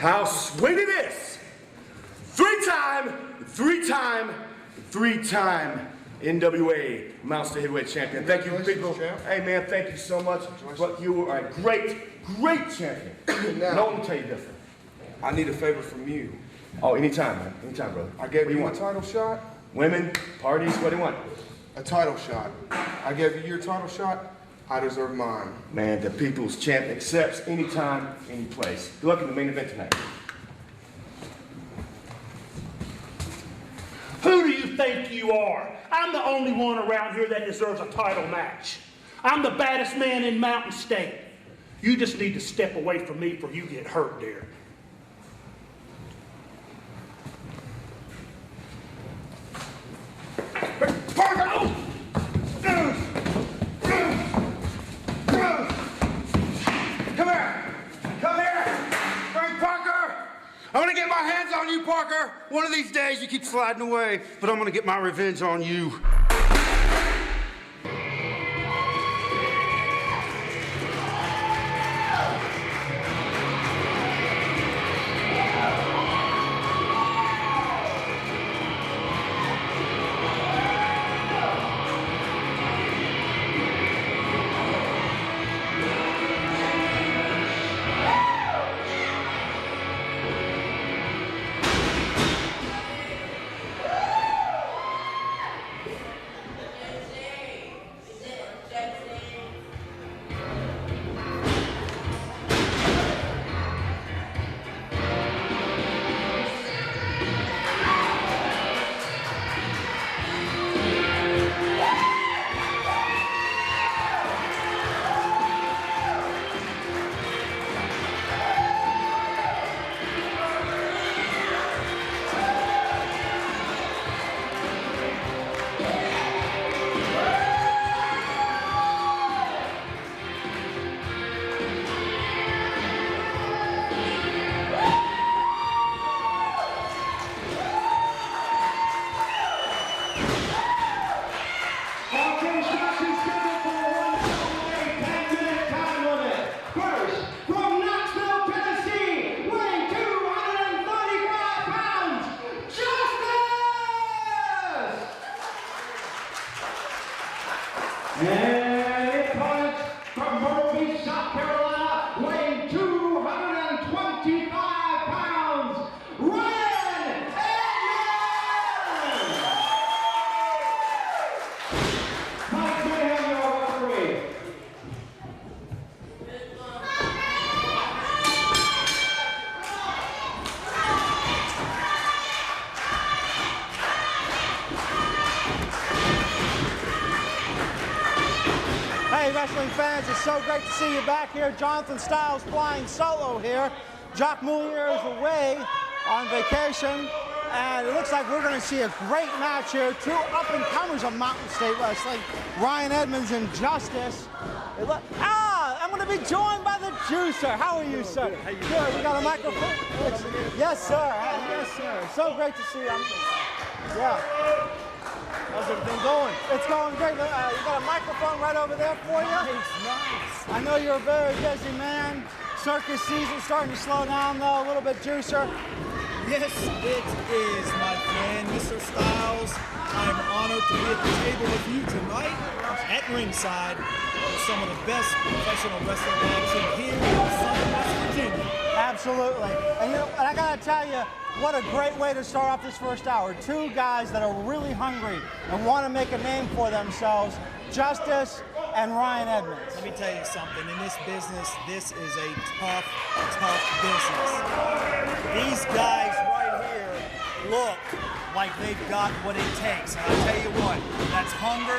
How sweet it is! Three-time NWA Mountain State Heavyweight Champion. Thank you, people. Hey, man, thank you so much. But you are a great champion. Now, no one can tell you different. I need a favor from you. Oh, anytime, man. Anytime, brother. I gave you a want? title shot. Women, parties, what do you want? A title shot. I gave you your title shot. I deserve mine. Man, the people's champ accepts anytime, any place. Good luck in the main event tonight. Who do you think you are? I'm the only one around here that deserves a title match. I'm the baddest man in Mountain State. You just need to step away from me before you get hurt, dear. Parker! Come here! Come here! Frank Parker! I want to get my hands on you, Parker! One of these days you keep sliding away, but I'm going to get my revenge on you. Wrestling fans, it's so great to see you back here. Jonathan Styles flying solo here. Jacques Moulier is away on vacation. And it looks like we're going to see a great match here. Two up-and-comers of Mountain State Wrestling, Ryan Edmonds and Justice. I'm going to be joined by the Juicer. How are you, sir? Good. We got a microphone. Yes, sir. Yes, sir. So great to see you. Yeah. How's everything going? It's going great. You got a microphone right over there for you. Nice. I know you're a very busy man. Circus season starting to slow down, though, a little bit, Juicer. Yes, it is, my friend, Mr. Styles. I am honored to be at the table with you tonight at ringside with some of the best professional wrestling action here in Southern West Virginia. Absolutely. And I got to tell you, what a great way to start off this first hour. Two guys that are really hungry and want to make a name for themselves, Justice and Ryan Edmonds. Let me tell you something. In this business, this is a tough, tough business. These guys right here look like they've got what it takes. And I'll tell you what, that's hunger,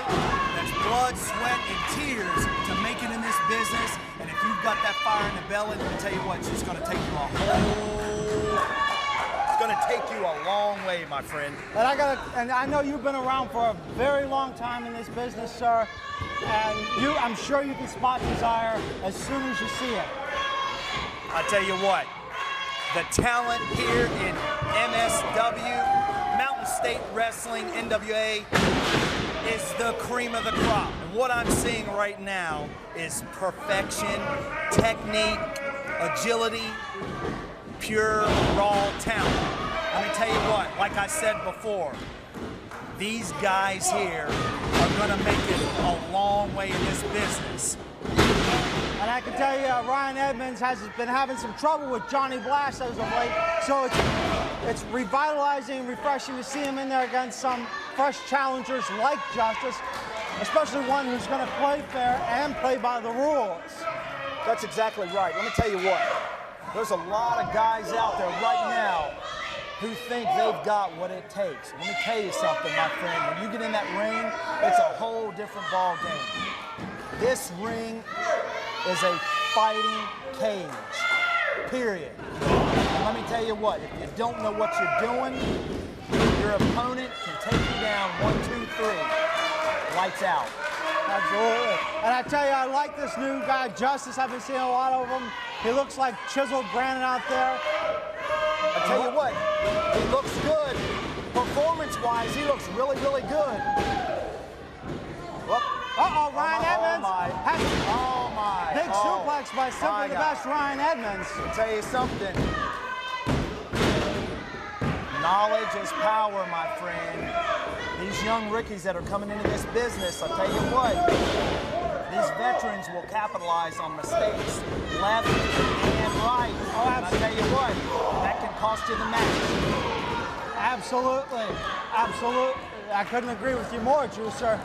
that's blood, sweat, and tears to make it in this business. And if you've got that fire in the belly, let me tell you what, it's just going to take you a long way, my friend. And I know you've been around for a very long time in this business, sir. And I'm sure you can spot desire as soon as you see it. I tell you what, the talent here in MSW, Mountain State Wrestling, NWA, is the cream of the crop. And what I'm seeing right now is perfection, technique, agility. pure, raw talent. Let me tell you what, like I said before, these guys here are going to make it a long way in this business. And I can tell you, Ryan Edmonds has been having some trouble with Johnny Blast as of late, so it's revitalizing and refreshing to see him in there against some fresh challengers like Justice, especially one who's going to play fair and play by the rules. That's exactly right. Let me tell you what, there's a lot of guys out there right now who think they've got what it takes. Let me tell you something, my friend. When you get in that ring, it's a whole different ball game. This ring is a fighting cage, period. And let me tell you what, if you don't know what you're doing, your opponent can take you down 1, 2, 3, lights out. Absolutely. And I tell you, I like this new guy, Justice. I've been seeing a lot of him. He looks like chiseled granite out there. I tell you what, he looks good. Performance-wise, he looks really, really good. Well, uh-oh, Ryan Edmonds. Oh, my. Big suplex by simply the best Ryan Edmonds. I'll tell you something. Knowledge is power, my friend. These young rookies that are coming into this business, I'll tell you what, these veterans will capitalize on mistakes, left and right. Oh, and I'll tell you what, that can cost you the match. Absolutely. Absolutely. I couldn't agree with you more, Juicer.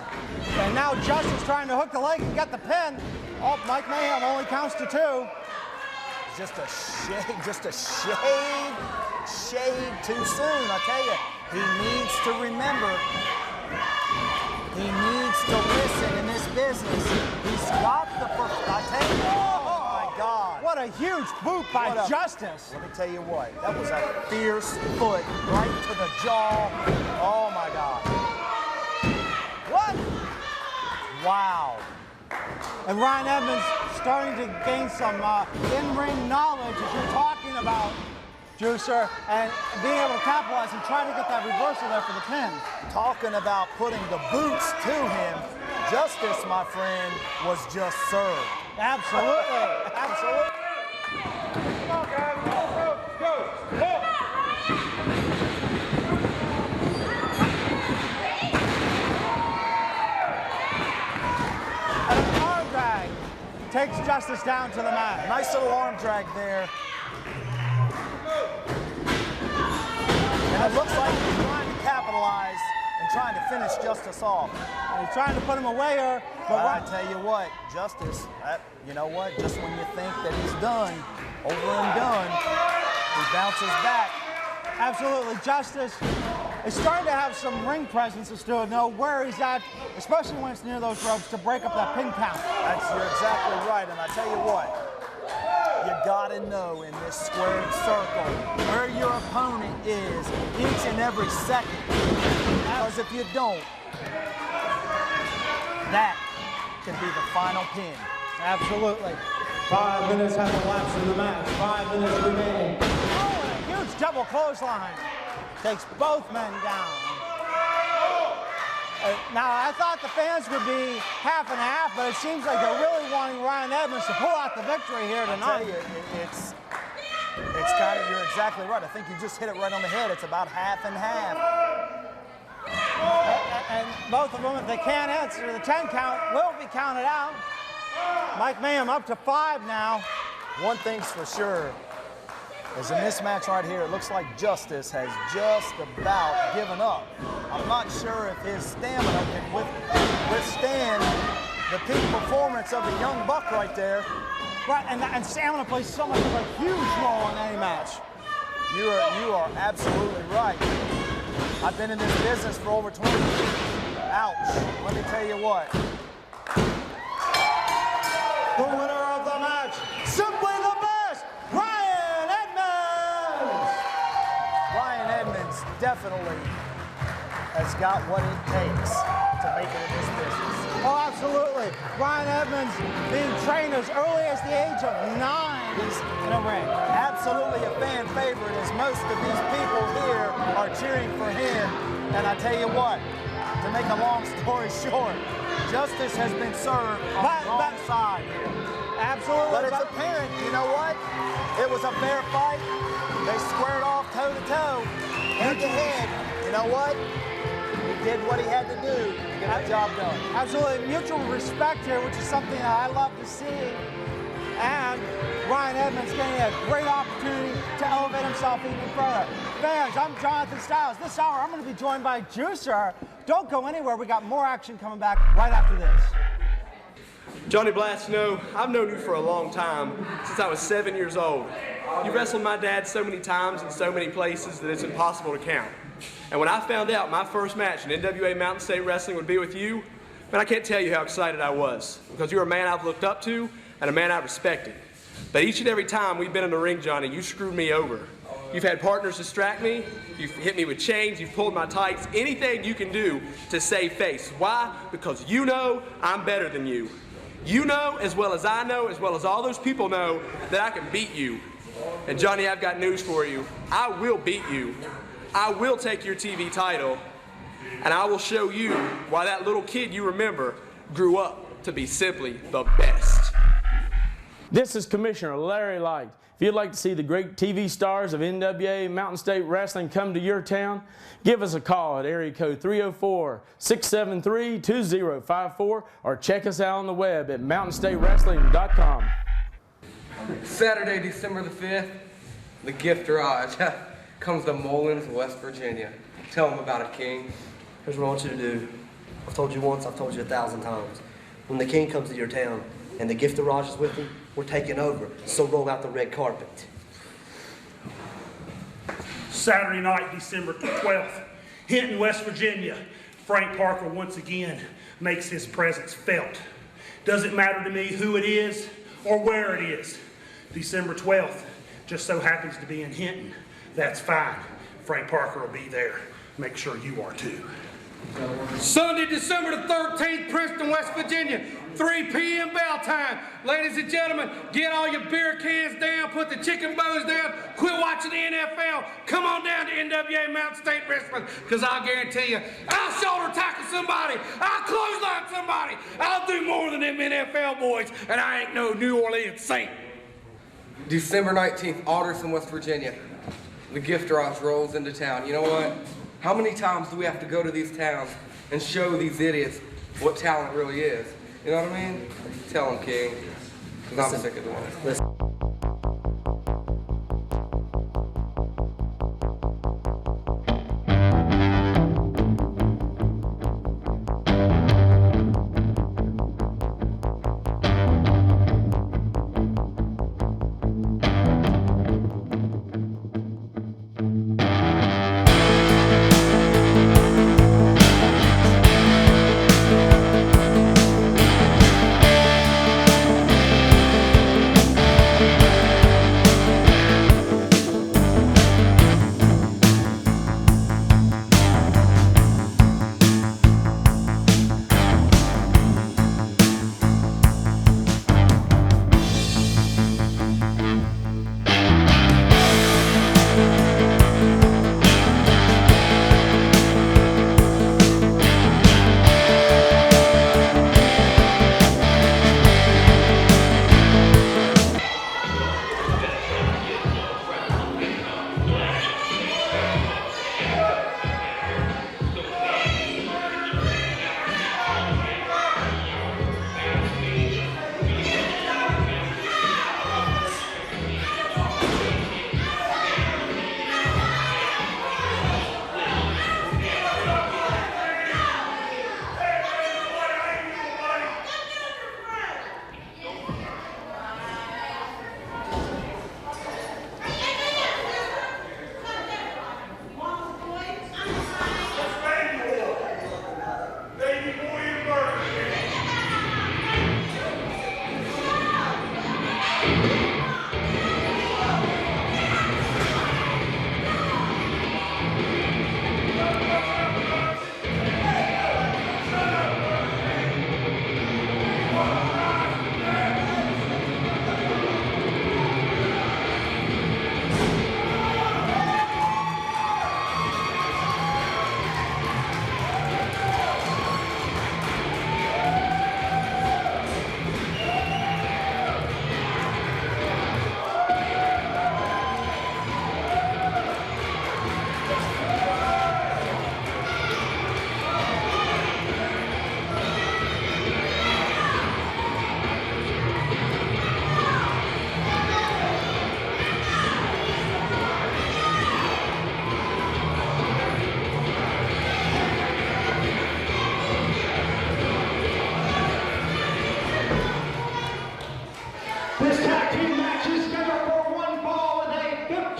And now Justice trying to hook the leg and get the pin. Oh, Mike Mayhem only counts to 2. Just a shade too soon, I tell you. He needs to remember, he needs to listen in this business. He's got the, I tell you, oh my God. What a huge boot by Justice. Let me tell you what, that was a fierce foot right to the jaw. Oh my God. What? Wow. And Ryan Edmonds starting to gain some in-ring knowledge, as you're talking about, Juicer, and being able to capitalize and try to get that reversal there for the pin. Talking about putting the boots to him, Justice, my friend, was just served. Absolutely. Absolutely. Come on, guys. Go. And an arm drag takes Justice down to the mat. Nice little arm drag there. And it looks like he's trying to capitalize and trying to finish Justice off. And he's trying to put him away here, but I tell you what, Justice, you know what? Just when you think that he's done, over and done, he bounces back. Absolutely, Justice is starting to have some ring presence as to know where he's at, especially when it's near those ropes, to break up that pin count. You're exactly right, and I tell you what, you gotta know in this squared circle where your opponent is each and every second. Because if you don't, that can be the final pin. Absolutely. 5 minutes have elapsed in the match. 5 minutes remaining. Oh, and a huge double clothesline. Takes both men down. Now, I thought the fans would be half and half, but it seems like they're really wanting Ryan Edmonds to pull out the victory here tonight. I tell you, it's kind of, you're exactly right. I think you just hit it right on the head. It's about half and half. And both of them, if they can't answer the 10 count, will be counted out. Mike Mayhem up to 5 now. One thing's for sure, is in this match right here, it looks like Justice has just about given up. I'm not sure if his stamina can withstand the peak performance of the young buck right there. Right, and stamina plays so much of a huge role in any match. You are absolutely right. I've been in this business for over 20 years. Ouch. Let me tell you what. The winner of the match, simply the best, Ryan Edmonds! Ryan Edmonds definitely has got what it takes to make it in this business. Oh, absolutely. Ryan Edmonds being trained as early as the age of 9 in a ring. Absolutely a fan favorite, as most of these people here are cheering for him. And I tell you what, to make a long story short, Justice has been served on the wrong side here. Absolutely. But it's apparent, you know what? It was a fair fight. They squared off toe to toe, head to head. You know what? He did what he had to do to get the job done. Absolutely. Mutual respect here, which is something that I love to see. And Bryan Edmonds getting a great opportunity to elevate himself even further. Fans, I'm Jonathan Styles. This hour, I'm going to be joined by Juicer. Don't go anywhere. We got more action coming back right after this. Johnny Blast, you know, I've known you for a long time, since I was 7 years old. You wrestled my dad so many times in so many places that it's impossible to count. And when I found out my first match in NWA Mountain State Wrestling would be with you, man, I can't tell you how excited I was, because you're a man I've looked up to and a man I've respected. But each and every time we've been in the ring, Johnny, you screwed me over. You've had partners distract me, you've hit me with chains, you've pulled my tights, anything you can do to save face. Why? Because you know I'm better than you. You know, as well as I know, as well as all those people know, that I can beat you. And Johnny, I've got news for you. I will beat you. I will take your TV title, and I will show you why that little kid you remember grew up to be simply the best. This is Commissioner Larry Light. If you'd like to see the great TV stars of NWA Mountain State Wrestling come to your town, give us a call at area code 304-673-2054 or check us out on the web at mountainstatewrestling.com. Saturday, December the 5th, the Gift Garage comes to Mullins, West Virginia. Tell them about it, King. Here's what I want you to do. I've told you once, I've told you 1,000 times. When the King comes to your town and the Gift Garage is with him, we're taking over, so roll out the red carpet. Saturday night, December 12th, Hinton, West Virginia. Frank Parker once again makes his presence felt. Doesn't matter to me who it is or where it is. December 12th just so happens to be in Hinton. That's fine. Frank Parker will be there. Make sure you are too. Sunday, December the 13th, Princeton, West Virginia, 3 p.m. bell time. Ladies and gentlemen, get all your beer cans down, put the chicken bows down, quit watching the NFL, come on down to NWA Mountain State Wrestling, because I'll guarantee you, I'll shoulder tackle somebody, I'll clothesline somebody, I'll do more than them NFL boys, and I ain't no New Orleans Saint. December 19th, Alderson, West Virginia. The Gift Garage rolls into town. You know what? How many times do we have to go to these towns and show these idiots what talent really is? You know what I mean? Tell them, King. Because I'm sick of doing it. Listen.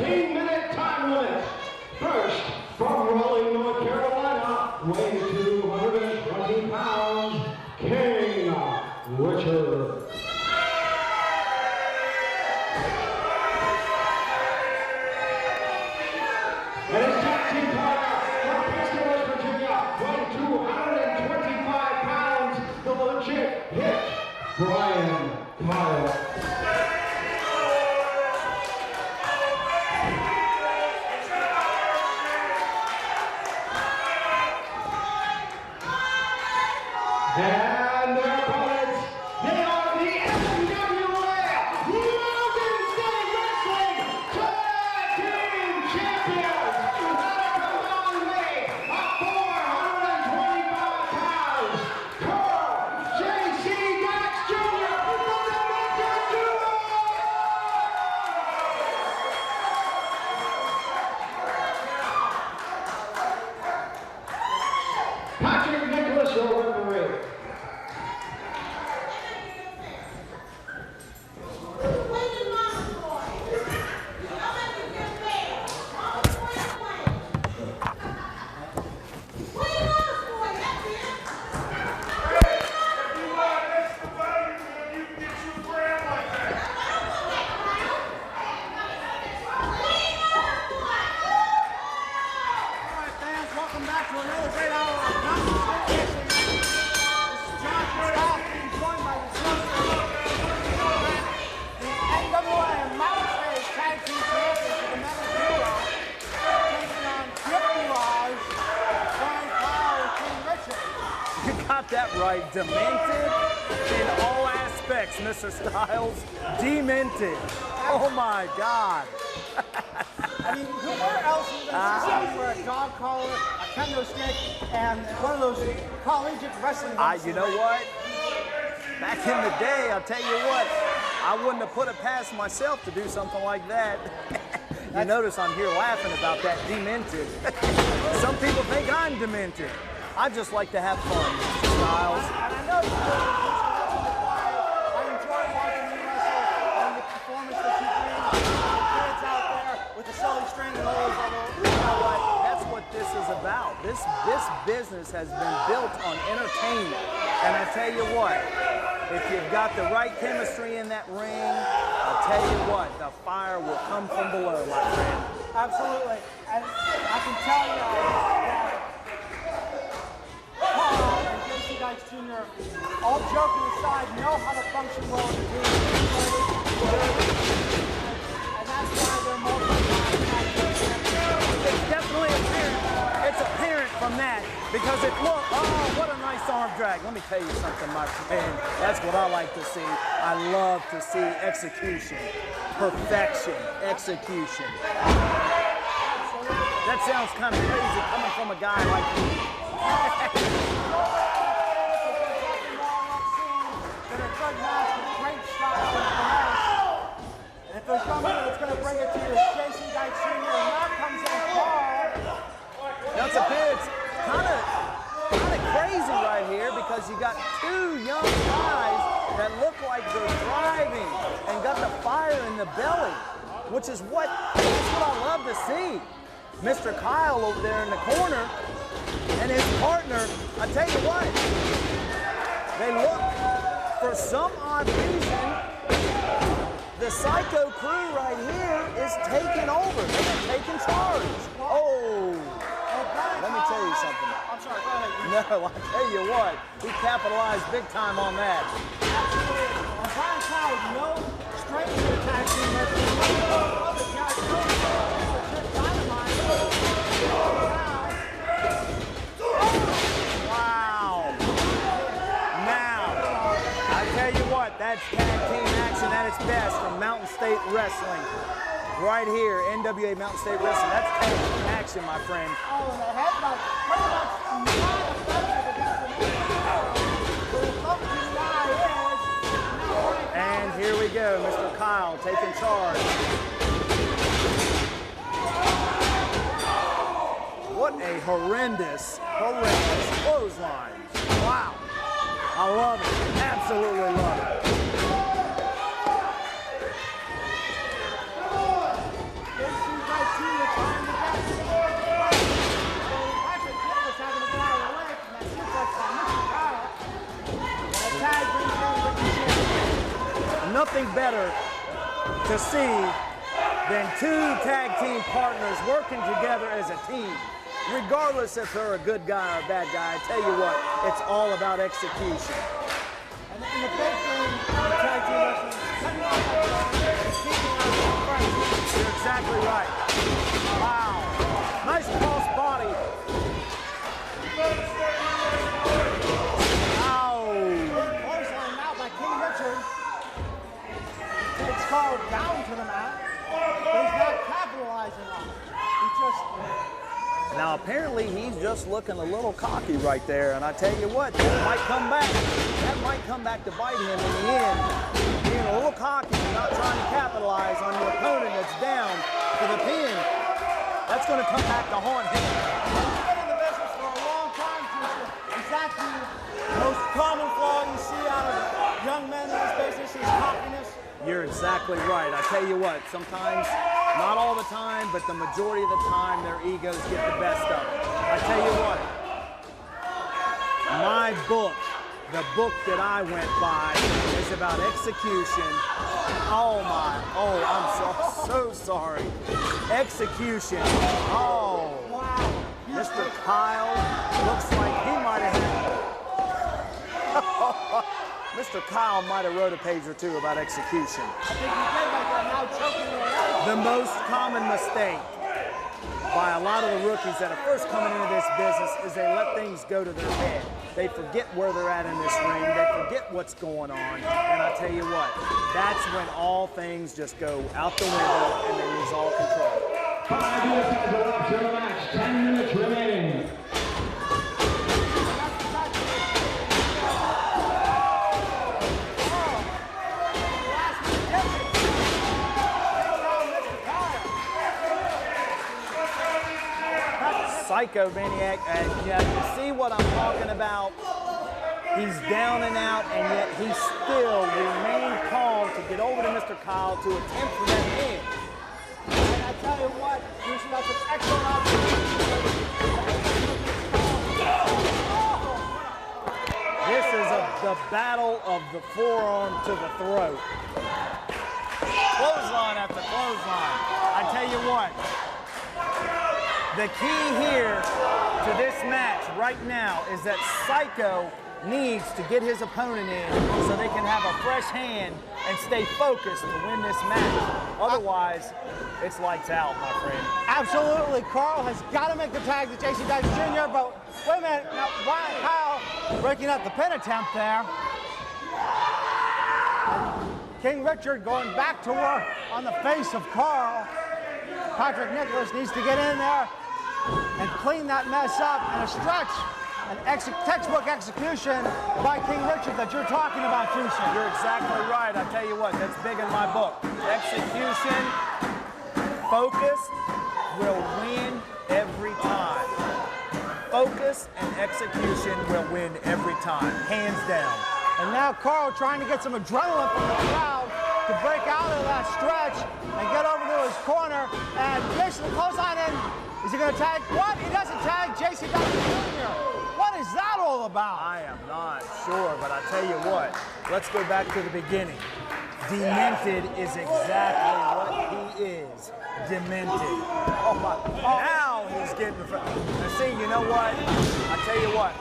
15-minute time limit. First, from Raleigh, North Carolina, weighing 220 pounds, King Richard. And his tag team partner from Princeton, West Virginia, weighing 225 pounds, the legit hit, Bryan, Karl. And their opponents, they are the NWA United States Wrestling Tag Team Champions at a combined weight of 425 pounds. Karl J.C. Dykes Jr. from the Bandit Duo. Patrick Nicholas, your referee. Welcome back to another great hour of Mountain State Wrestling. This is John Scott being joined by the NWA Mountain State Tag Team Champions of the Metal Duo, taking on Triple Bryan, Karl, and King Richard. You got that right. Demented in all aspects, Mr. Styles. Demented. Oh my God. I mean, where else are you going to see somebody wear a dog collar, a kendo stick, and one of those collegiate wrestling belts? You know what? Back in the day, I'll tell you what, I wouldn't have put it past myself to do something like that. You notice I'm here laughing about that demented. Some people think I'm demented. I just like to have fun, Mr. Styles. And I know you do. I enjoy watching you wrestle and the performance that you bring to the kids out there with the silly string and all those other. You know what? That's what this is about. This business has been built on entertainment. And I tell you what, if you've got the right chemistry in that ring, I'll tell you what, the fire will come from below, my friend. Absolutely. And I can tell you that Karl and J.C. Dykes Jr., all joking aside, know how to function well in the team. And that's why they're multi-time tag team champions. It's definitely apparent. It's apparent from that because it look. Oh, what a nice arm drag. Let me tell you something, my friend. That's what I like to see. I love to see execution, perfection, execution. That sounds kind of crazy coming from a guy like me. And if there's somebody that's going to bring it to you, it's J.C. Dykes Jr. And now comes in Karl. That's a bit kind of crazy right here because you got two young guys that look like they're thriving and got the fire in the belly, which is that's what I love to see. Mr. Kyle over there in the corner and his partner, I tell you what, they look, for some odd reason, the Psycho crew right here is taking over. They're taking charge. Oh, let me tell you something. I'm sorry, go ahead. No, I'll tell you what, he capitalized big time on that. Absolutely. And Bryan Karl is no stranger to tag team wrestling. Other guys know Dynamite. Wow. Now, I tell you what, that's tag team action at its best from Mountain State Wrestling. Right here, NWA Mountain State Wrestling. That's tag team action, my friend. Oh, and the headbutt pretty much not effective against the man. And here we go, Mr. Kyle taking charge. What a horrendous clothesline. Wow. I love it. Absolutely love it. better to see than two tag team partners working together as a team. Regardless if they're a good guy or a bad guy, I tell you what, it's all about execution. And the big thing in tag team wrestling is keeping our friends. You're exactly right. Wow. Nice cross body. Ow. Clothesline now by King Richard. Takes Karl down to the mat, but he's not capitalizing on it. He just... Now apparently he's just looking a little cocky right there, and I tell you what, that might come back. That might come back to bite him in the end. Being a little cocky and not trying to capitalize on your opponent that's down to the pin. That's going to come back to haunt him. He's been in the business for a long time, Trisha. Is that the most common flaw you see out of young men in this business is cockiness? You're exactly right. I tell you what, sometimes, not all the time, but the majority of the time, their egos get the best of them. I tell you what, my book, the book that I went by, is about execution. Oh my, I'm so sorry. Execution. Oh, wow. Mr. Kyle looks like he might have had... Mr. Kyle might have wrote a page or two about execution. I think he did like that now, choking it out. The most common mistake by a lot of the rookies that are first coming into this business is they let things go to their head. They forget where they're at in this ring. They forget what's going on. And I tell you what, that's when all things just go out the window and they lose all control. 5 minutes has elapsed in the match. 10 minutes remaining. Psycho Maniac, and yeah, you see what I'm talking about. He's down and out, and yet he still remained calm to get over to Mr. Kyle to attempt for that win. And I tell you what, you should have some excellent observation. This is the battle of the forearm to the throat. Clothesline after clothesline. I tell you what, the key here to this match right now is that Psycho needs to get his opponent in so they can have a fresh hand and stay focused to win this match. Otherwise, it's lights out, my friend. Absolutely, Karl has got to make the tag to JC Dykes Jr., but wait a minute, now Bryan Kyle breaking up the pin attempt there. King Richard going back to work on the face of Karl. Patrick Nicholas needs to get in there and clean that mess up, and a stretch, an textbook execution by King Richard that you're talking about, Trisha. You're exactly right. I tell you what, that's big in my book. Execution, focus will win every time. Focus and execution will win every time, hands down. And now Karl trying to get some adrenaline from the crowd to break out of that stretch and get over to his corner. And Jason clothesline in. Is he going to tag? What? He doesn't tag JC Dykes Jr. What is that all about? I am not sure, but I tell you what, let's go back to the beginning. Demented is exactly what he is. Demented. Oh my. Now he's getting the front. Now see, you know what? I tell you what.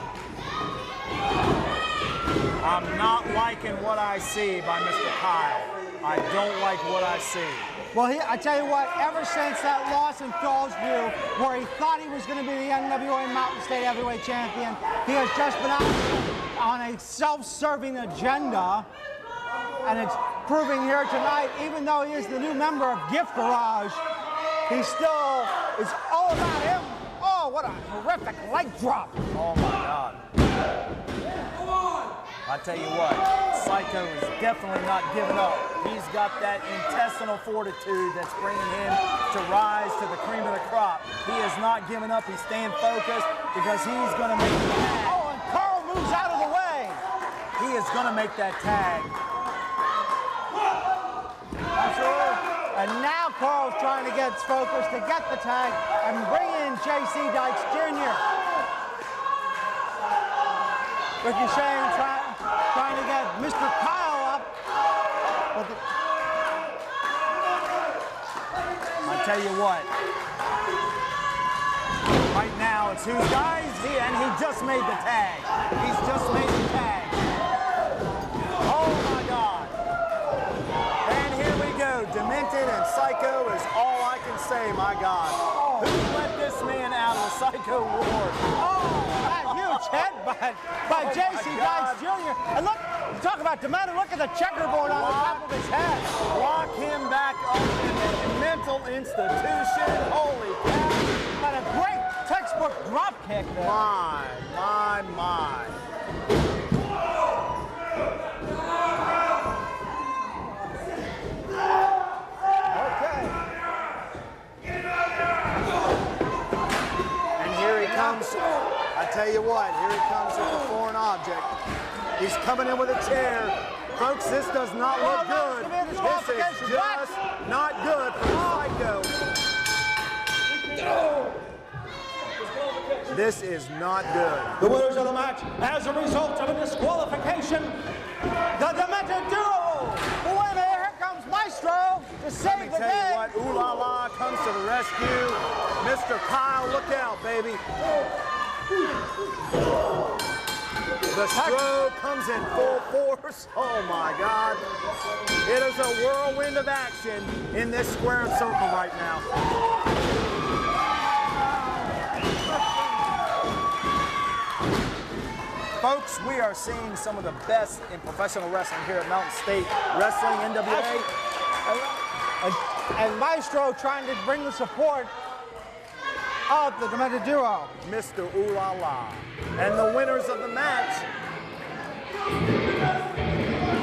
I'm not liking what I see by Mr. Kyle. I don't like what I see. Well, I tell you what, ever since that loss in Fallsview, where he thought he was going to be the NWA Mountain State Heavyweight Champion, he has just been out on a self-serving agenda, and it's proving here tonight, even though he is the new member of Gift Garage, he still is all about him. Oh, what a horrific leg drop. Oh, my God. I tell you what, Psycho is definitely not giving up. He's got that intestinal fortitude that's bringing him to rise to the cream of the crop. He is not giving up. He's staying focused because he's going to make the tag. Oh, and Karl moves out of the way. He is going to make that tag. Absolutely. And now Karl's trying to get focused to get the tag and bring in JC Dykes Jr. Ricky Shane trying to get Mr. Kyle up. But tell you what. Right now, it's who's guys, and he just made the tag. He's just made the tag. Oh my God. And here we go. Demented and Psycho is all I can say, my God. Who let this man out of the Psycho ward? Oh, that huge head by J.C. Dykes Jr. And look, talk about demented. Look at the checkerboard on the top of his head. Lock him back up in a mental institution. Holy cow. But a great textbook drop kick there. My. Okay. And here he comes. I tell you what, here he comes with a foreign object. He's coming in with a chair. Folks, this does not look good. This is just not good for Psycho. This is not good. The winners of the match, as a result of a disqualification, the Demented Duo. Well, wait a minute, here comes Maestro to save the day. Let me tell you what, Ooh La La comes to the rescue. Mr. Kyle, look out, baby. The stroke comes in full force. Oh my God. It is a whirlwind of action in this square circle right now. Folks, we are seeing some of the best in professional wrestling here at Mountain State Wrestling, NWA. And Maestro trying to bring the support of the Demented Duo. Mr. Ooh La La. And the winners of the match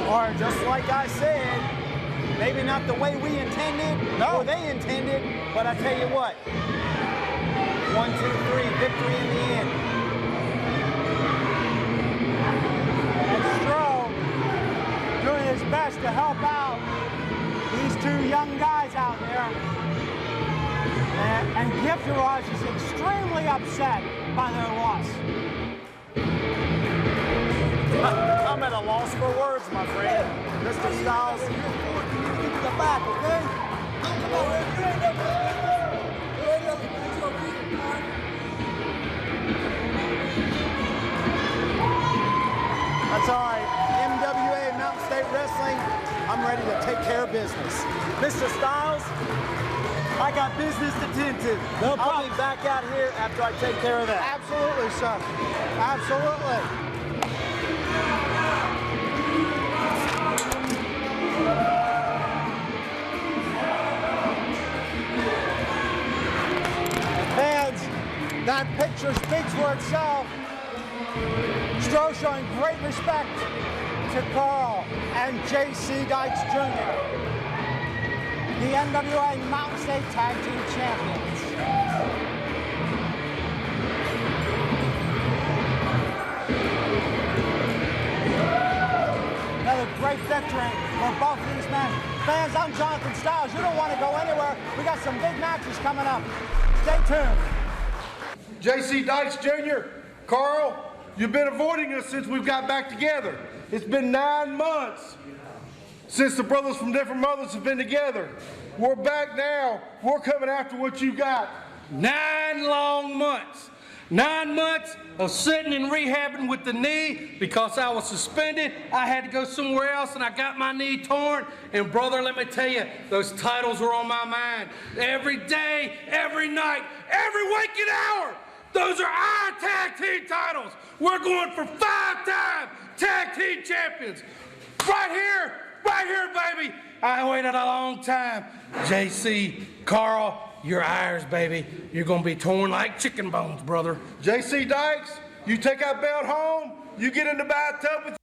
are, just like I said, maybe not the way we intended, or they intended, but I tell you what, 1, 2, 3, victory in the end. Doing his best to help out these two young guys out there. And Gifterage is extremely upset by their loss. I'm at a loss for words, my friend. Mr. Styles, get to the back, okay? Come on, you ain't got That's all right. NWA, Mountain State Wrestling, I'm ready to take care of business. Mr. Styles, I got business to tend to. No problem. I'll be back out here after I take care of that. Absolutely, son. Absolutely. Fans, that picture speaks for itself. Stroh showing great respect to Karl and J.C. Dykes Jr., the NWA Mountain State Tag Team Champions. Another great victory for both of these men. Fans, I'm Jonathan Styles. You don't want to go anywhere. We got some big matches coming up. Stay tuned. J.C. Dykes Jr., Karl, you've been avoiding us since we've got back together. It's been 9 months since the brothers from different mothers have been together. We're back now. We're coming after what you got. 9 long months. 9 months of sitting and rehabbing with the knee because I was suspended. I had to go somewhere else and I got my knee torn. And brother, let me tell you, those titles were on my mind. Every day, every night, every waking hour. Those are our tag team titles. We're going for 5-time tag team champions. Right here, baby. I waited a long time. JC, Karl, you're ours, baby. You're gonna be torn like chicken bones, brother. JC Dykes, you take that belt home, you get in the bathtub with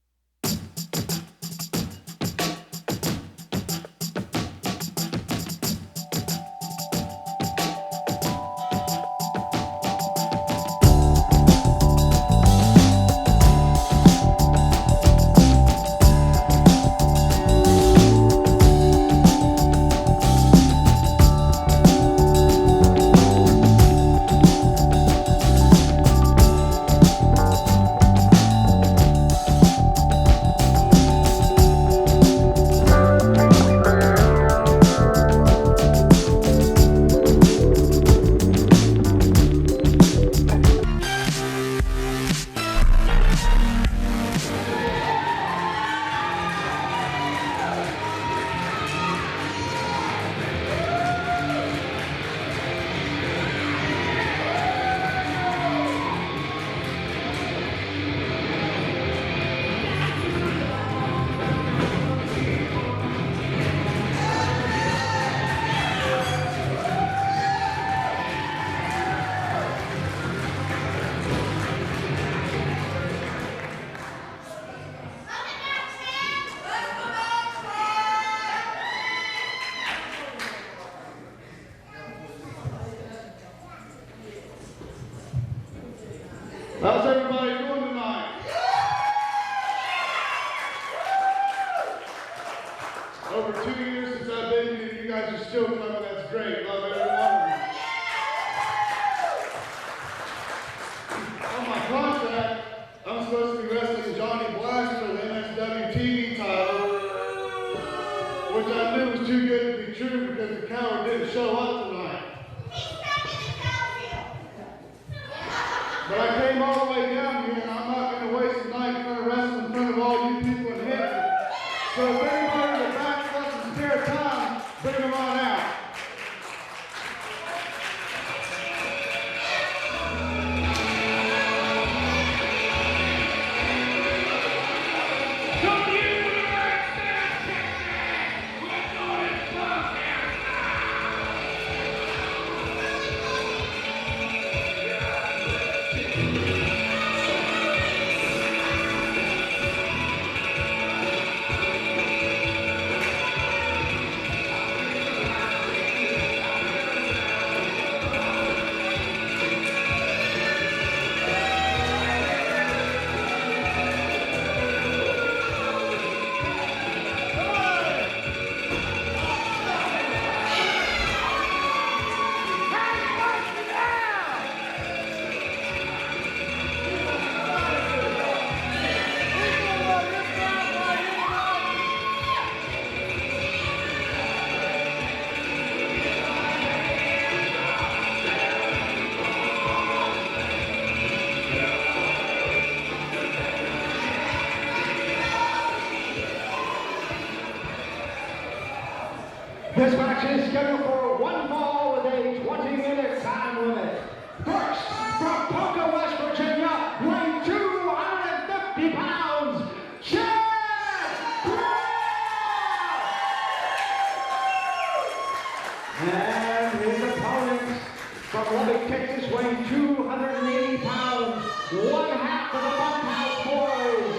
Lubbock, Texas, weighing 280 pounds, one half of the Bunkhouse Boys.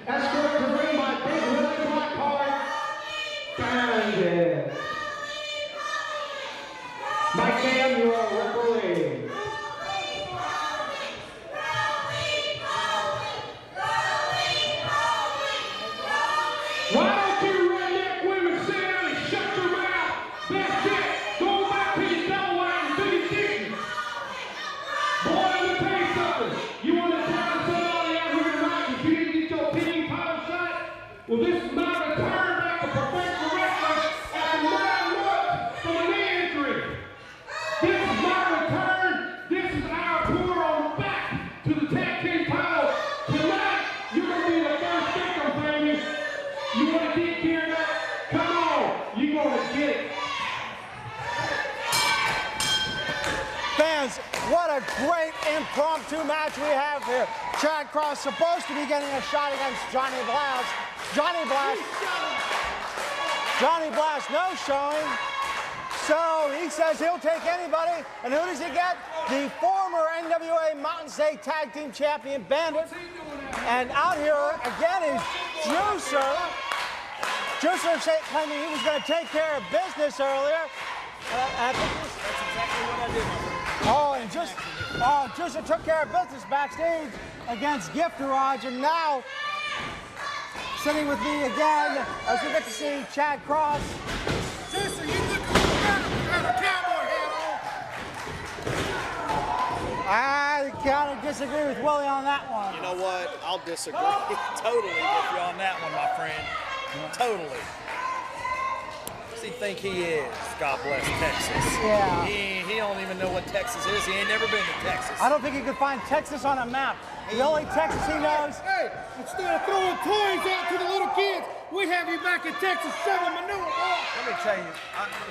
Escort to ring by Big Willy Blackhart, Bandit. Mike Sam, you are referee. Why don't you redneck women sit down and shut your mouth? That's it. Go back to your double wide and do your dishes. Boy, let me tell you something. You want to tell somebody out here tonight that you didn't get your team title shot? Well, this is my return back to professional wrestling after 9 months from an knee injury. This is my return. This is our pour on back to the tag team title. Tonight, you're going to be the first victim, baby. You want to get geared up? Come on. You're going to get it. Fans, what a great impromptu match we have here. Chad Cross supposed to be getting a shot against Johnny Blast. Johnny Blast no showing. So he says he'll take anybody. And who does he get? The former NWA Mountain State Tag Team Champion, Bandit. And out here again is Juicer. Juicer claiming he was going to take care of business earlier. That's exactly what I did, my friend. Juicer took care of business backstage against Gift Garage, and now sitting with me again as we get to see Chad Cross. Juicer, you look better without a cowboy hat on. I kind of disagree with Willie on that one. You know what? I'll disagree totally with you on that one, my friend. Totally. What's he think he is? God bless Texas. Yeah. He don't even know what Texas is. He ain't never been to Texas. I don't think he could find Texas on a map. The only Texas he knows. Hey, instead of throwing toys out to the little kids, we have you back in Texas selling manure. Let me tell you,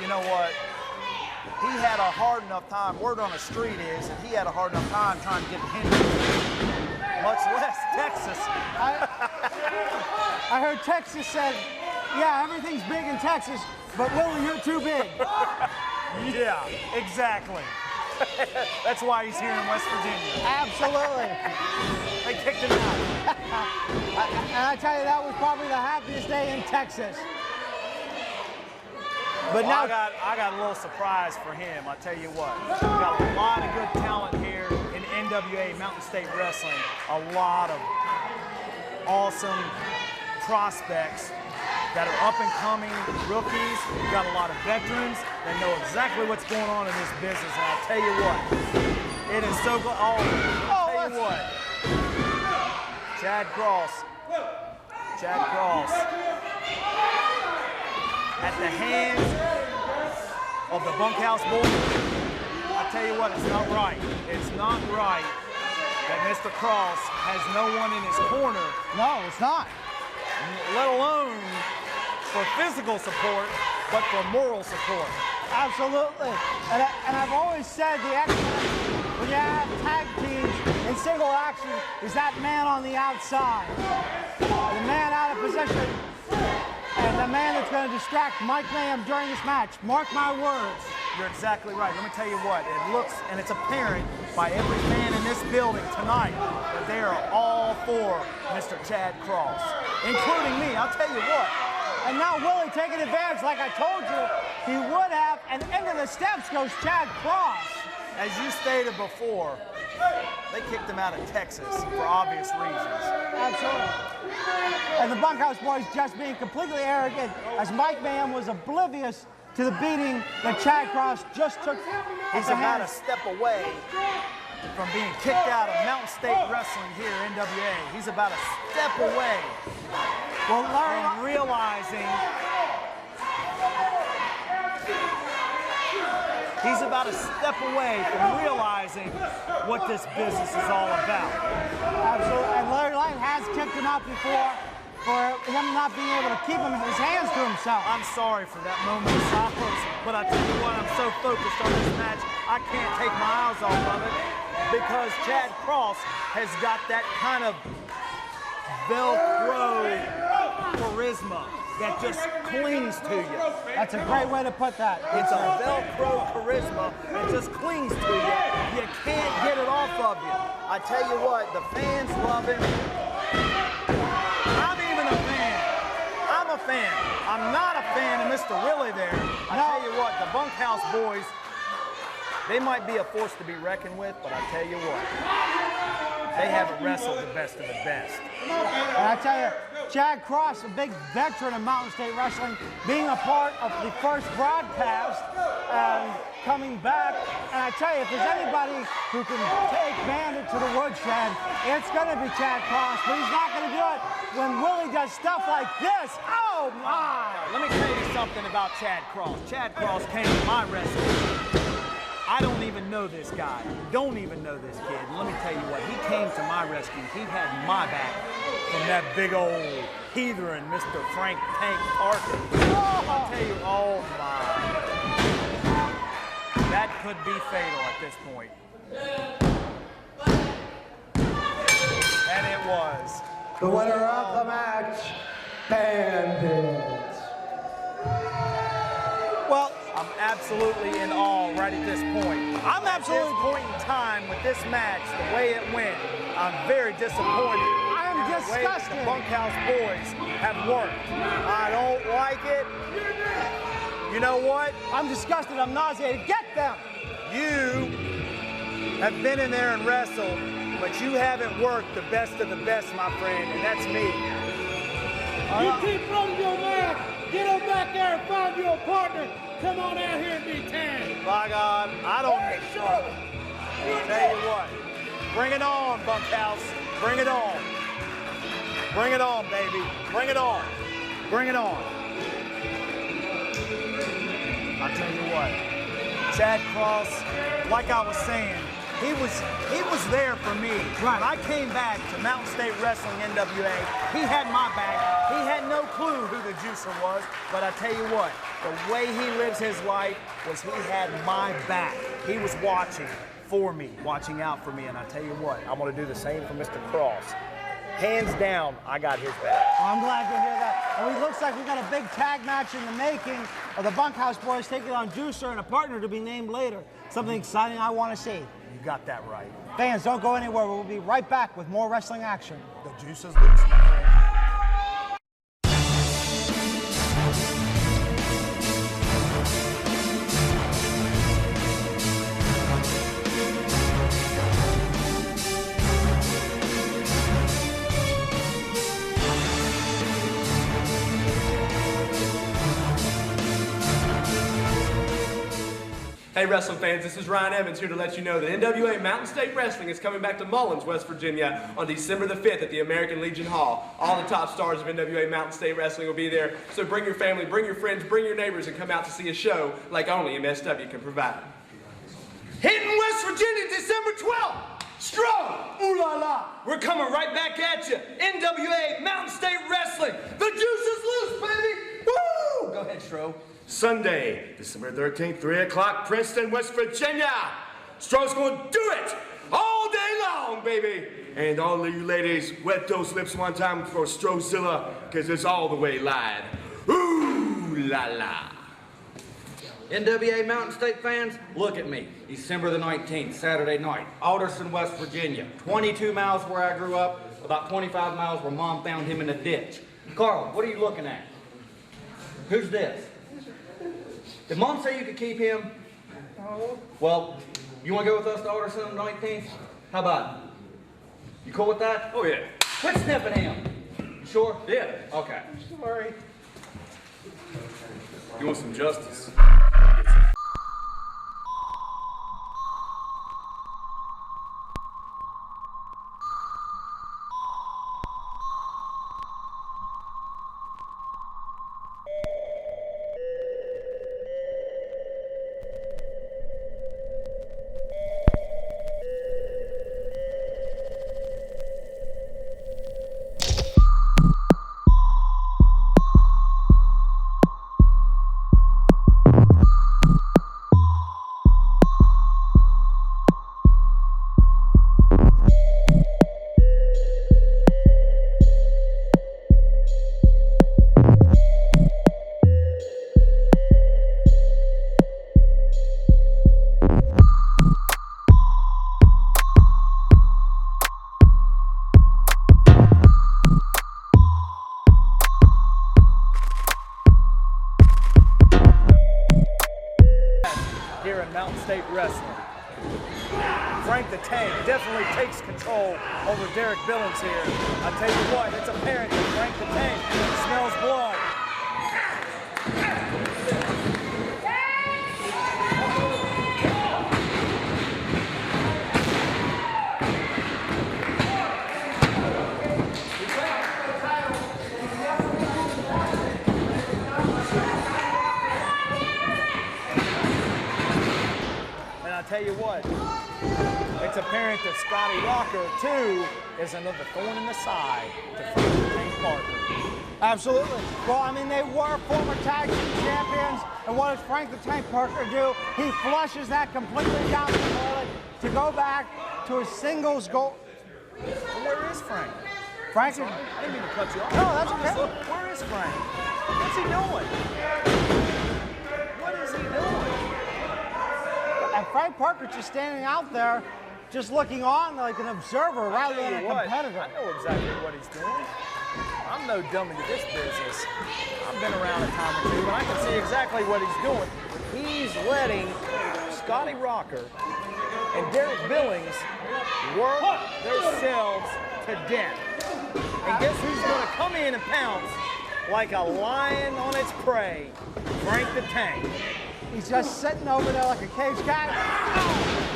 you know what? He had a hard enough time. Word on the street is that he had a hard enough time trying to get to Henry, much less Texas. I heard Texas said, yeah, everything's big in Texas, but Willie, you're too big. Yeah, exactly. That's why he's here in West Virginia. Absolutely. They kicked him out. And I tell you, that was probably the happiest day in Texas. But Well, now I got a little surprise for him. I tell you what, we got a lot of good talent here in NWA Mountain State Wrestling. A lot of awesome prospects that are up and coming rookies. We've got a lot of veterans that know exactly what's going on in this business. And I'll tell you what, it is so good. I'll tell you what, Chad Cross. At the hands of the Bunkhouse Boys, I tell you what, it's not right. It's not right that Mr. Cross has no one in his corner. no, it's not. Let alone for physical support, but for moral support. Absolutely. And I've always said the excellence when you have tag teams in single action is that man on the outside. The man out of position. And the man that's going to distract Mike Mayhem during this match. Mark my words. You're exactly right. Let me tell you what, it looks and it's apparent by every fan in this building tonight that they are all for Mr. Chad Cross, including me. I'll tell you what. And now Willie taking advantage, like I told you, he would have, and into the steps goes Chad Cross. As you stated before, they kicked him out of Texas for obvious reasons. Absolutely. And the Bunkhouse Boys just being completely arrogant as Mike Mayhem was oblivious to the beating that Chad Cross just took. He's about a step away from being kicked out of Mountain State Wrestling here, NWA. He's about a step away from realizing he's about a step away from realizing what this business is all about. Absolutely. And Larry Lang has kicked him out before for him not being able to keep his hands to himself. I'm sorry for that moment of silence, but I tell you what, I'm so focused on this match, I can't take my eyes off of it because Chad Cross has got that kind of Velcro charisma that just clings to you. That's a great way to put that. It's a Velcro charisma that just clings to you. You can't get it off of you. I tell you what, the fans love him. I'm even a fan. I'm a fan. I'm not a fan of Mr. Willy there. I tell you what, the Bunkhouse boys, they might be a force to be reckoned with, but I tell you what, they haven't wrestled the best of the best. And I tell you, Chad Cross, a big veteran of Mountain State Wrestling, being a part of the first broadcast and coming back. And I tell you, if there's anybody who can take Bandit to the woodshed, it's going to be Chad Cross, but he's not going to do it when Willy does stuff like this. Oh, my! Let me tell you something about Chad Cross. Chad Cross came to my wrestling. I don't even know this guy. Don't even know this kid. And let me tell you what, he came to my rescue. He had my back from that big old heathen, Mr. Frank Tank Parker. I'll tell you, oh my. That could be fatal at this point. And it was. The winner of the match, Bandit. Well, I'm absolutely in awe right at this point. I'm absolutely at this point in time with this match, the way it went, I'm very disappointed. I am disgusted. The Bunkhouse boys have worked. I don't like it. You know what? I'm disgusted. I'm nauseated. Get them! You have been in there and wrestled, but you haven't worked the best of the best, my friend, and that's me. You keep running your mouth. Get on back there and find you a partner. Come on out here and be tan. By God, I don't make sure. Tell you what, bring it on, Bunkhouse. Bring it on. Bring it on, baby. Bring it on. Bring it on. I'll tell you what, Chad Cross, like I was saying, he was there for me. Right. When I came back to Mountain State Wrestling NWA, he had my back. He had no clue who the juicer was, but I tell you what, the way he lives his life was he had my back. He was watching for me, watching out for me, and I tell you what, I'm gonna do the same for Mr. Cross. Hands down, I got his back. Well, I'm glad to hear that. And it looks like we got a big tag match in the making of the Bunkhouse boys taking on Juicer and a partner to be named later. Something exciting I want to see. You got that right. Fans, don't go anywhere. We'll be right back with more wrestling action. The juice is loose, my friend. Hey wrestling fans, this is Ryan Edmonds here to let you know that NWA Mountain State Wrestling is coming back to Mullins, West Virginia on December the 5th at the American Legion Hall. All the top stars of NWA Mountain State Wrestling will be there, so bring your family, bring your friends, bring your neighbors and come out to see a show like only MSW can provide. Hitting West Virginia December 12th. Strong. Ooh la la. We're coming right back at you. NWA Mountain State Wrestling. The juice is loose, baby. Woo! Go ahead, Stro. Sunday, December 13th, 3 o'clock, Princeton, West Virginia. Stroh's gonna do it all day long, baby. And all of you ladies, wet those lips one time for Strohzilla, because it's all the way live. Ooh la la. NWA Mountain State fans, look at me. December the 19th, Saturday night, Alderson, West Virginia. 22 miles where I grew up, about 25 miles where Mom found him in a ditch. Karl, what are you looking at? Who's this? Did Mom say you could keep him? Well, you want to go with us to Alderson on the 19th? How about it? You cool with that? Oh yeah. Quit sniffing him. You sure? Yeah. Okay. Sorry. You want some justice? wrestling. Frank the Tank definitely takes control over Derek Billings here. I tell you what, it's apparent that Frank the Tank smells blood. And I tell you what, it's apparent that Scotty Rocker, too, is another thorn in the side to Frank the Tank Parker. Absolutely. Well, I mean, they were former tag team champions, and what does Frank the Tank Parker do? He flushes that completely down the toilet to go back to a singles goal. Where is Frank? Frank, I didn't mean to cut you off. No, that's okay. Look, where is Frank? What's he doing? What is he doing? And Frank Parker just standing out there, just looking on like an observer rather than a competitor. I know exactly what he's doing. I'm no dummy to this business. I've been around a time or two, and I can see exactly what he's doing. He's letting Scotty Rocker and Derek Billings work themselves to death. And guess who's going to come in and pounce like a lion on its prey? Frank the Tank. He's just sitting over there like a caged cat.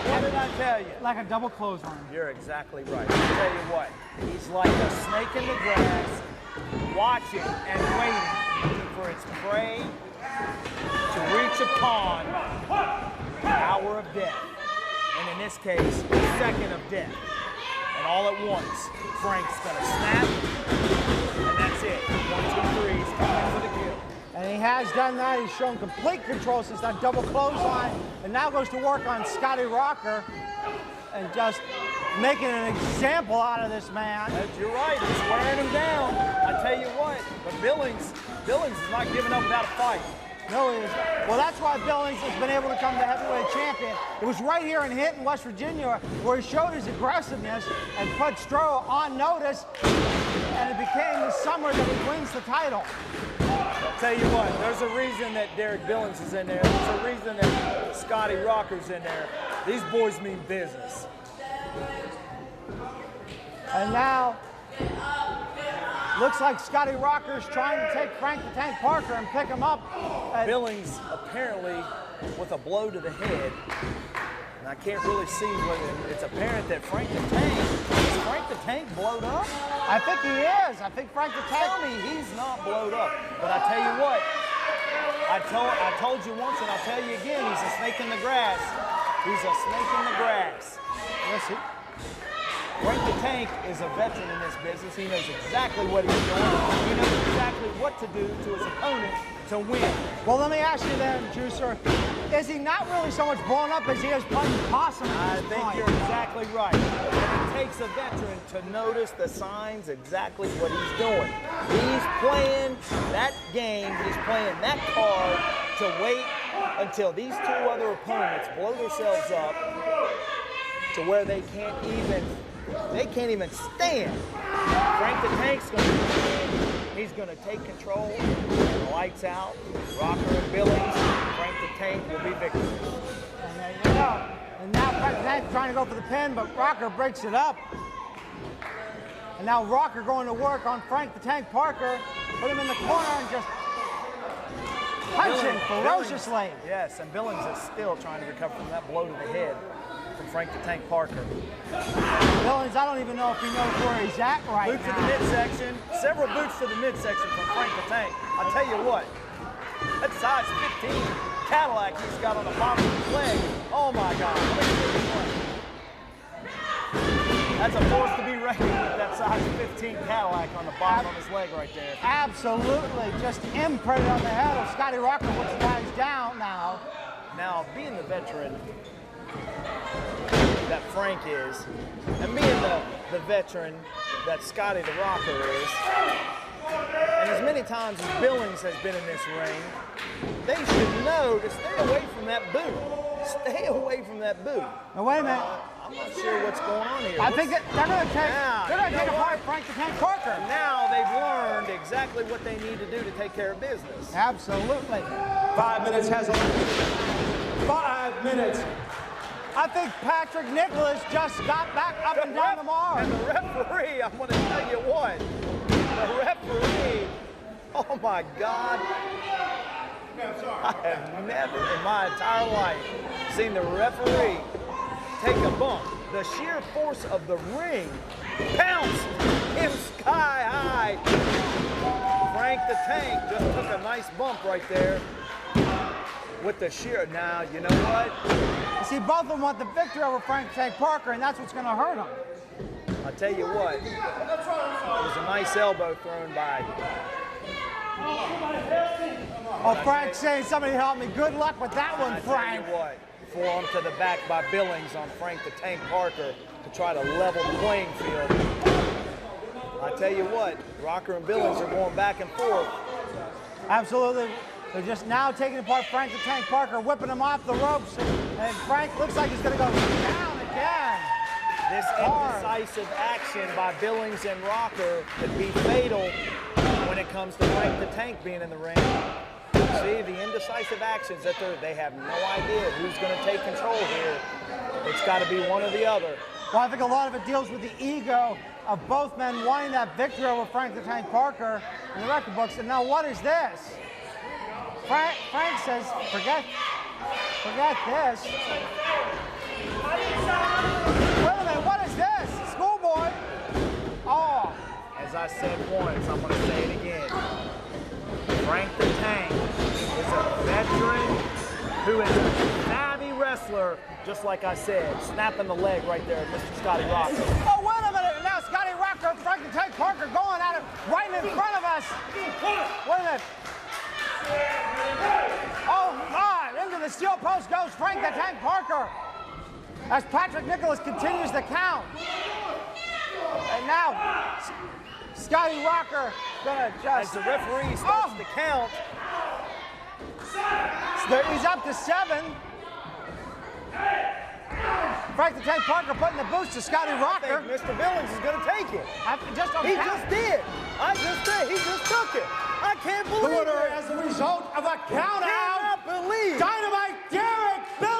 What did I tell you? Like a double clothesline. You're exactly right. I'll tell you what, he's like a snake in the grass, watching and waiting for its prey to reach upon the hour of death. And in this case, the second of death. And all at once, Frank's gonna snap, and that's it. 1, 2, 3, he's coming for the kill. And he has done that. He's shown complete control since that double clothesline, and now goes to work on Scotty Rocker and just making an example out of this man. You're right, he's wearing him down. I tell you what, but Billings is not giving up without a fight. No, he is not. Well, that's why Billings has been able to come to heavyweight champion. It was right here in Hinton, West Virginia, where he showed his aggressiveness and put Stroh on notice, and it became the summer that he wins the title. I'll tell you what, there's a reason that Derek Billings is in there. There's a reason that Scotty Rocker's in there. These boys mean business. And now, looks like Scotty Rocker's trying to take Frank the Tank Parker and pick him up. Billings apparently with a blow to the head. And I can't really see whether it's apparent that Frank the Tank blowed up? I think he is. I think Frank the Tank. Tell me he's not blowed up. But I tell you what, I told you once and I'll tell you again, he's a snake in the grass. He's a snake in the grass. Yes, Frank the Tank is a veteran in this business. He knows exactly what he's doing. He knows exactly what to do to his opponent to win. Well, let me ask you then, Juicer, is he not really so much blown up as he is playing possum at this point? I think you're exactly right. And it takes a veteran to notice the signs, exactly what he's doing. He's playing that game, he's playing that card to wait until these two other opponents blow themselves up to where they can't even stand. Frank the Tank's going to come in. He's going to take control. Lights out. Rocker and Billings. Frank the Tank will be victorious. And there you go. And now Frank the Tank's trying to go for the pin, but Rocker breaks it up. And now Rocker going to work on Frank the Tank Parker. Put him in the corner and just punch him ferociously. Yes, and Billings is still trying to recover from that blow to the head from Frank the Tank Parker. Billings, I don't even know if he knows where he's at right Boot now. to the midsection. Several boots to the midsection from Frank the Tank. I'll tell you what, that size 15 Cadillac he's got on the bottom of his leg. Oh my God. That's a force to be reckoned with, that size 15 Cadillac on the bottom of his leg right there. Absolutely. Just imprinted on the head of Scotty Rocker, which lies down now. Now, being the veteran that Frank is, and being the veteran that Scotty the Rocker is, and as many times as Billings has been in this ring, they should know to stay away from that boot. Stay away from that boot. Now, wait a minute. I'm not sure what's going on here. I think that they're going to take apart Frank the Tank Parker. And now they've learned exactly what they need to do to take care of business. Absolutely. 5 minutes has elapsed. 5 minutes I think Patrick Nicholas just got back up and down the mark. And the referee, I'm going to tell you what, the referee, oh my God. I have never in my entire life seen the referee take a bump. The sheer force of the ring pounced him sky high. Frank the Tank just took a nice bump right there with the sheer. Now, you know what? You see, both of them want the victory over Frank the Tank Parker, and that's what's going to hurt them. I'll tell you what, it was a nice elbow thrown by. Oh, Frank's saying, somebody help me. Good luck with that one, Frank. Tell you what, forearm to the back by Billings on Frank the Tank Parker to try to level the playing field. I tell you what, Rocker and Billings are going back and forth. Absolutely. They're just now taking apart Frank the Tank Parker, whipping him off the ropes, and Frank looks like he's going to go down again. This indecisive action by Billings and Rocker could be fatal when it comes to Frank the Tank being in the ring. See, the indecisive actions that they have no idea who's going to take control here. It's got to be one or the other. Well, I think a lot of it deals with the ego of both men wanting that victory over Frank the Tank Parker in the record books. And now what is this? Frank says, forget this. Wait a minute, what is this? Schoolboy? Oh. As I said once, I'm going to say it again. Frank the Tank is a veteran who is a savvy wrestler, just like I said, snapping the leg right there, Mr. Scotty Rocker. Oh, wait a minute. Now Scotty Rocker and Frank the Tank Parker going at it right in front of us. Wait a minute. Oh, my. Into the steel post goes Frank the Tank Parker as Patrick Nicholas continues the count. And now Scotty Rocker gonna just... As the referee starts to count. He's up to 7. Frank the Tank Parker putting the boost to Scotty Rocker. I think Mr. Billings is going to take it. He just did. He just took it. I can't believe the winner it. as a result of a count out. I cannot believe. Dynamite Derek Billy.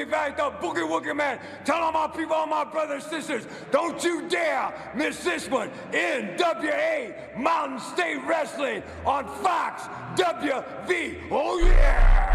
Valley, the Boogie Woogie Man. Tell all my people, all my brothers and sisters, don't you dare miss this one. NWA Mountain State Wrestling on Fox WV. Oh yeah!